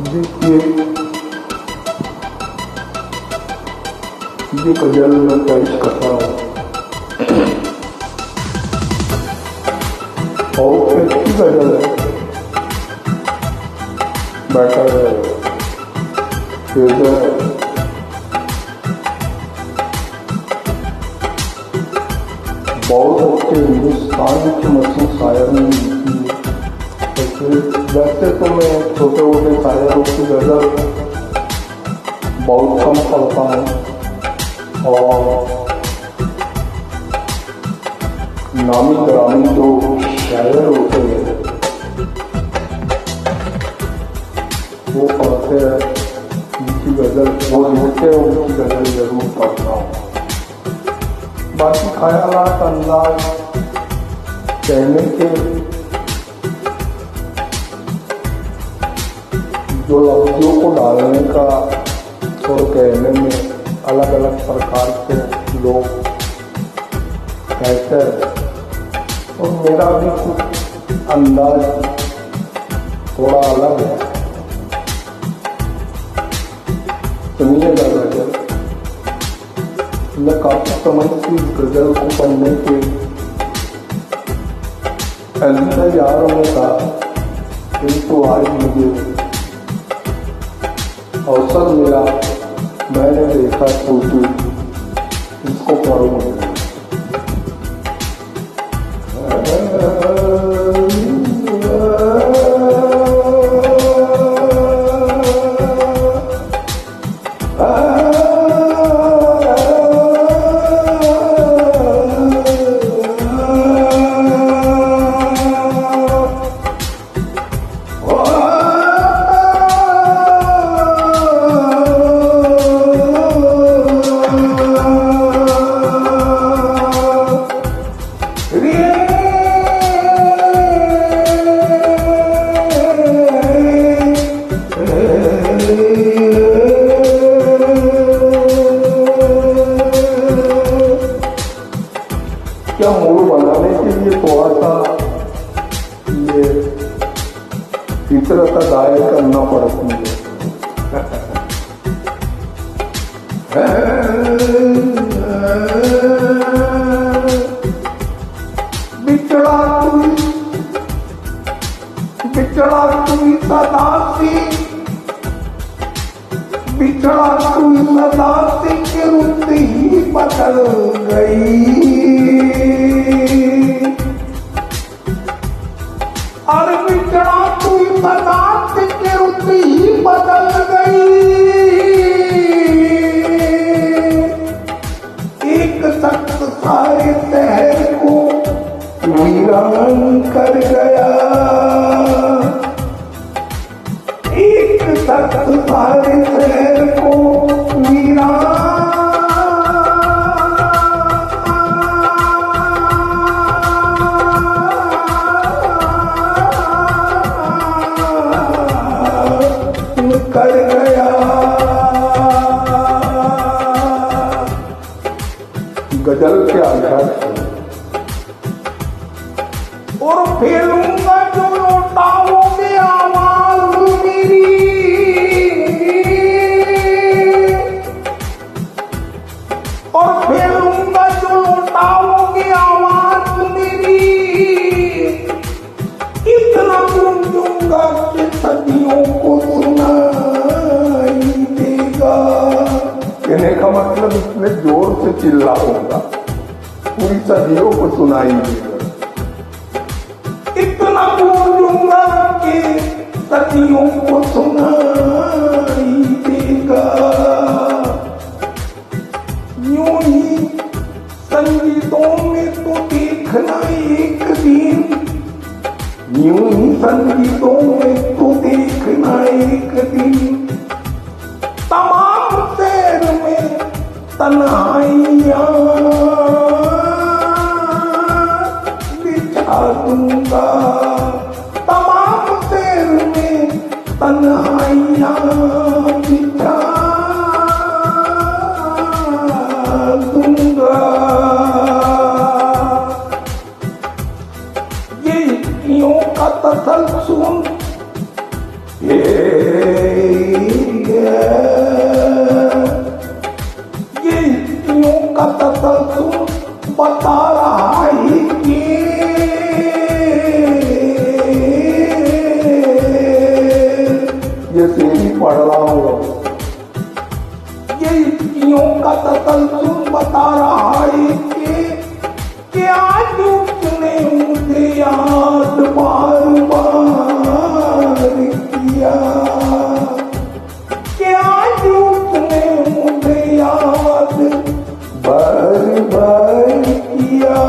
देखिए ये गजल में पेश करता हूँ और अच्छी गजल है। बेटर है, है बहुत अच्छे हिंदुस्तान के मशहूर शायर ने लिखी है। वैसे तो मैं छोटे मोटे शायरों की गजल बहुत कम पढ़ता हूँ और नामी ग्रामी जो शायर होते हैं वो पढ़ते हैं, उनकी गजल वो लिखते हैं, उनकी गजल जरूर पढ़ता हूँ। बाकी ख्यालात अंदाज कहने के जो लफ्जों को डालने का और कहने में अलग अलग प्रकार के लोग कहते हैं और मेरा भी कुछ अंदाज थोड़ा अलग है। सुनिएगा गजल। मैं काफी समय से गजल को पढ़ने के इंतजार में था, किंतु आज मुझे अवसर मिला। मैंने देखा सोचू इसको पढ़ूंगा। क्या मूड बनाने के लिए थोड़ा सा ये फितरत अदाय करना पड़ती है। बिछड़ा तू सदा से, बिछड़ा तू सदा से के रुत ही बदल गई। और बिछड़ा तू सदा से के रुत ही बदल गई। एक शख्स सारे शहर को वीरान कर गया। एक शख्स सारे शहर को वीरान कर गया। गजल के आधार और फेलूंगा जो लौटाओगे आवाज मेरी। और फेलूंगा जो लौटाओगे आवाज मेरी। इतना गूंजूंगा कि सदियों को सुनाई देगा। कहने का मतलब इसमें जोर से चिल्लाऊंगा, पूरी सदियों को सुनाई देगा। इतना गूंजूंगा कि सदियों को सुनाई देगा। यूं ही संगीतों में तो देखना एक दिन, यूं ही संगीतों में तो देखना एक दिन। तमाम शहर में तन्हाइयां बिछा दूंगा। तमाम शहर में तन्हाइयां बिछा दूंगा। ये हिस्सियों का तसलसल ये बता रहा है कि ये तेरी पढ़ रहा हूँ, ये युक्तियों का तसलसल बता रहा है कि आज उसने मुझे याद बार बार किया, कि आज उसने मुझे याद बार बार किया।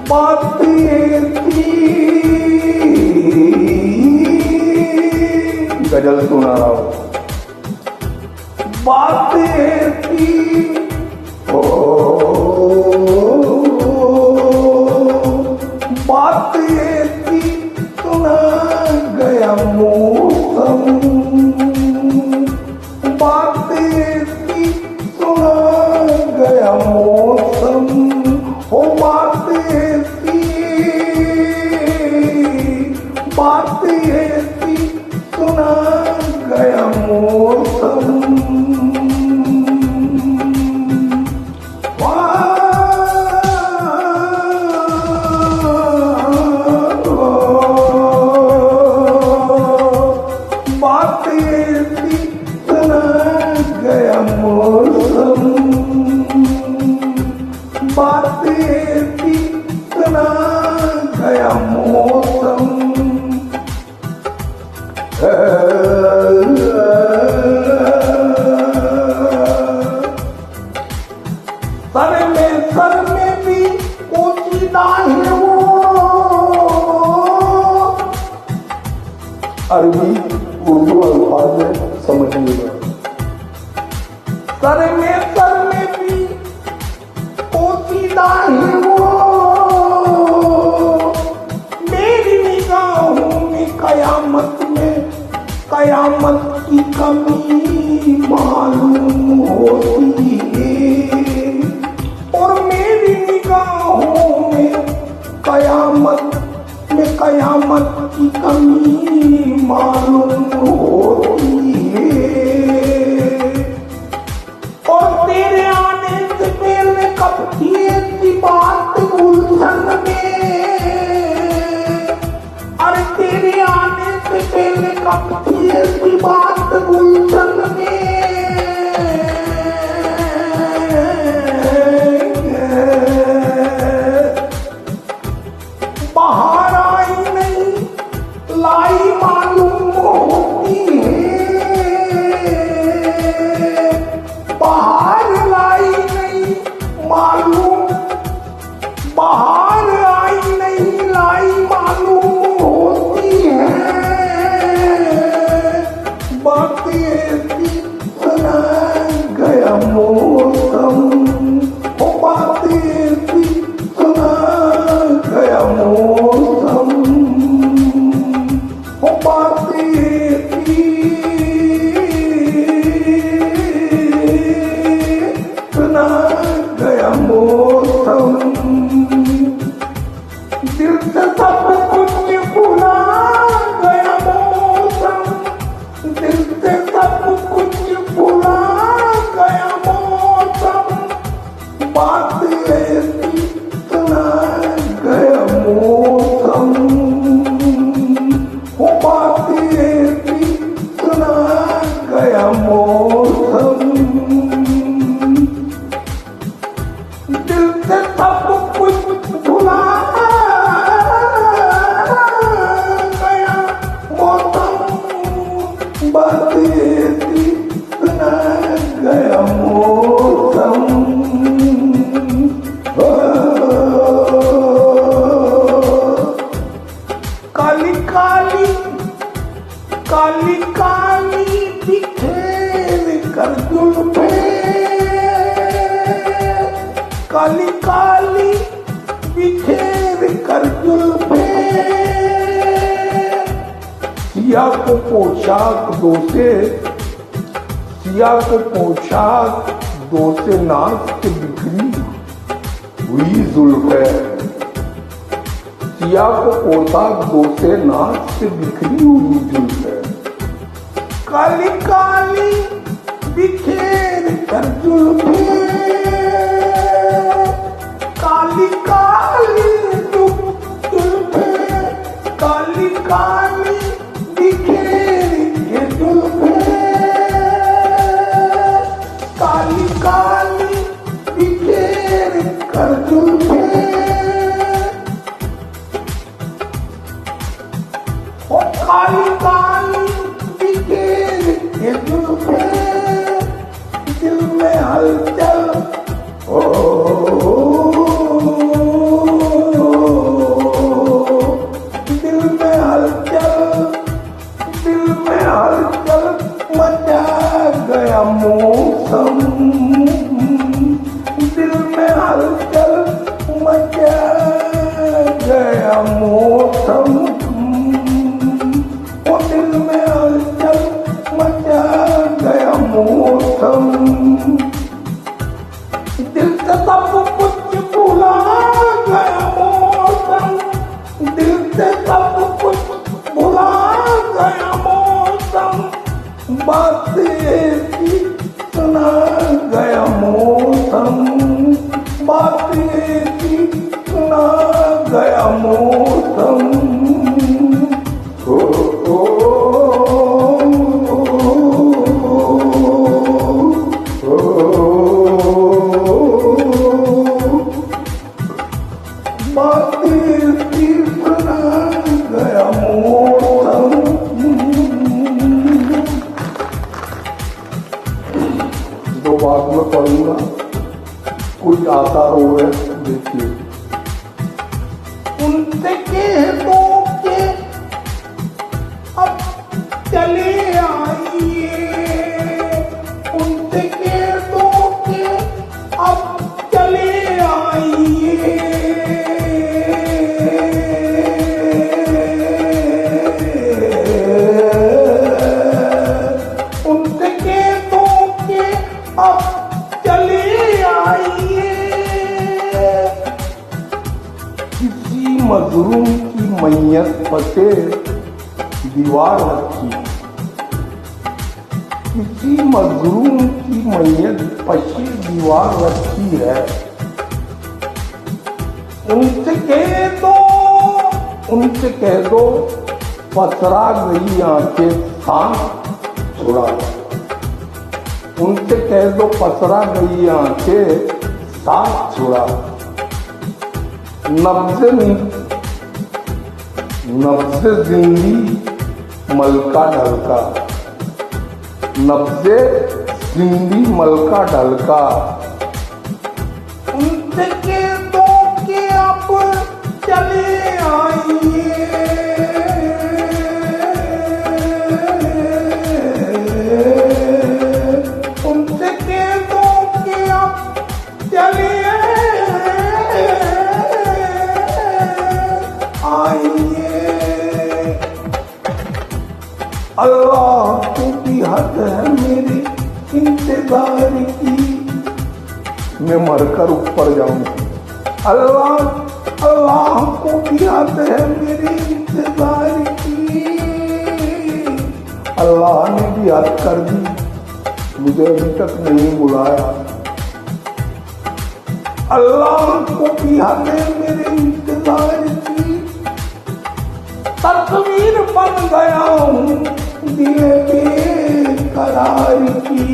बात ये थी, गजल सुना रहा हूं, बात ये थी, बात ये थी, सुना गया मौसम, बात ये थी, सुना गया मौसम, ओ बात ये थी, बात ये थी, सुना गया मौसम। बात ये थी, सुना गया मौसम, बात ये थी, सुना गया मौसम। सर में भी पोशीदा है वो, अरबी उर्दू अल्फाज में समझिएगा। सर में भी पोशीदा है वो, मेरी निगाहों में कयामत की कमी मालूम होती है, और मेरी निगाहों में कयामत की कमी मालूम होती है। और तेरे आने से पहले कब थी ऐसी बात गुलशन में, अरे तेरे आने से पहले कब थी ऐसी बात गुलशन में। बाहर आई नहीं लाई मालूम होती है, बाहर लाई नहीं मालूम, बाहर आई नहीं लाई मालूम होती है। बात ये थी, सुना गया मौसम, ओ बात ये थी, सुना गया मौसम, ओ बात ये थी, सुना गया मौसम। दिल से सब कुछ भुला गया मौसम, दिल से सब कुछ भुला गया मौसम। बात ये थी, सुना गया मौसम, वो बात ये थी, सुना गया मौसम। दिल से सब कुछ भुला गया मौसम, बात ये थी, सुना गया मौसम। काली काली काली काली बिखेर कर जुल्फे, काली काली बिखेर कर जुल्फे। सिया को पोशाक दो से, सिया को पोशाक दो से नाच के बिखरी हुई जुल्फे, सिया को पोशाक दो से नाच से बिखरी हुई जुल्फे। काली काली बिखेर कर जुल्फे, काली काली जुल्फे, काली काली बिखेर के जुल्फे, काली काली बिखेर कर जुल्फे, ओ काली काली बिखेर के जुल्फे, दिल में हलचल ओ दिल में हलचल, दिल में हलचल मचा गया मौसम, दिल में हलचल मचा गया मौसम, ओ दिल में हलचल मचा गया मौसम, दिल से सब कुछ भुला गया मौसम, दिल से सब कुछ भुला गया मौसम, बात ऐसी सुना गया मौसम, बात ऐसी सुना गया मौसम, दो बात में पढ़ूंगा, कुछ आता हो है, देखिए। उनसे कह दो के अब चले आइए, उनसे कह दो के अब चले आइए, उनसे कह दो के अब चले आइए, किसी मजलूम की मैयत फंसे दीवार रखी, किसी मजलूम की मैयत फंसे दीवार रखी है, उनसे कह दो, उनसे कह दो पसरा गई आंखें सांस छुड़ा, उनसे कह दो पसरा गई आंखें सांस छुड़ा, नब्ज़े जिंदी मलका ढलका, नब्ज़े जिंदी मलका ढलका, उनसे कह दो कि अब चले आइए, उनसे कह दो कि अब चले आइए, अल्लाह को भी हद है मेरे इंतजार की, मैं मरकर ऊपर जाऊंगी, अल्लाह को भी हद है मेरे इंतजार की, अल्लाह ने भी हद कर दी, मुझे अभी तक नहीं बुलाया, अल्लाह को भी हद है मेरे इंतजार की, तस्वीर बन गया हूँ दिल बेकरार की,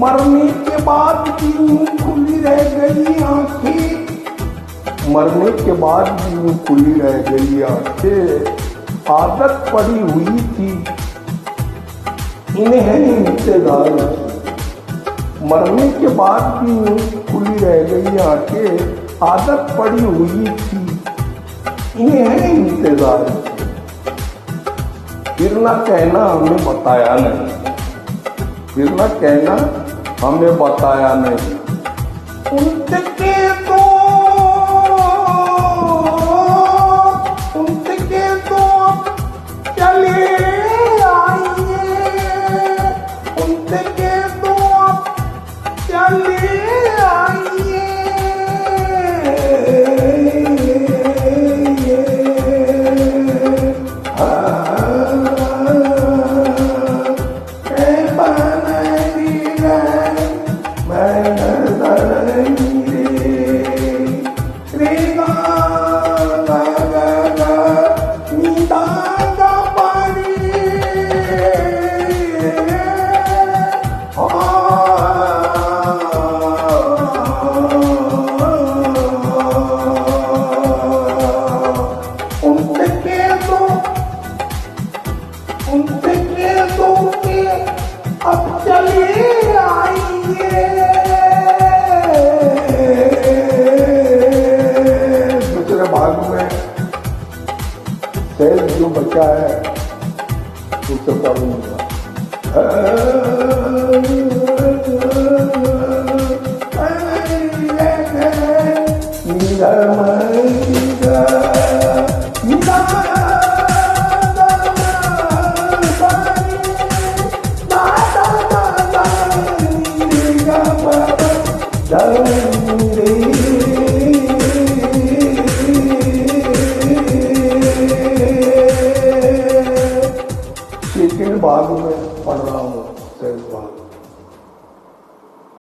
मरने के बाद भी यूं खुली रह गई आंखें, मरने के बाद भी यूं खुली रह गई आंखें, आदत पड़ी हुई थी इन्हें इंतजार, मरने के बाद भी यूं खुली रह गई आंखें, आदत पड़ी हुई थी इन्हें इंतजार, फिर न कहना हमें बताया नहीं, फिर न कहना हमें बताया नहीं, उनसे कह दो, उनसे कह दो चले आइए, उनसे कह दो चले आइए, उनसे कह दो कि अब चलिए आइए। दूसरे भाग में शेष जो बचा है उससे पढ़ूंगा। नीला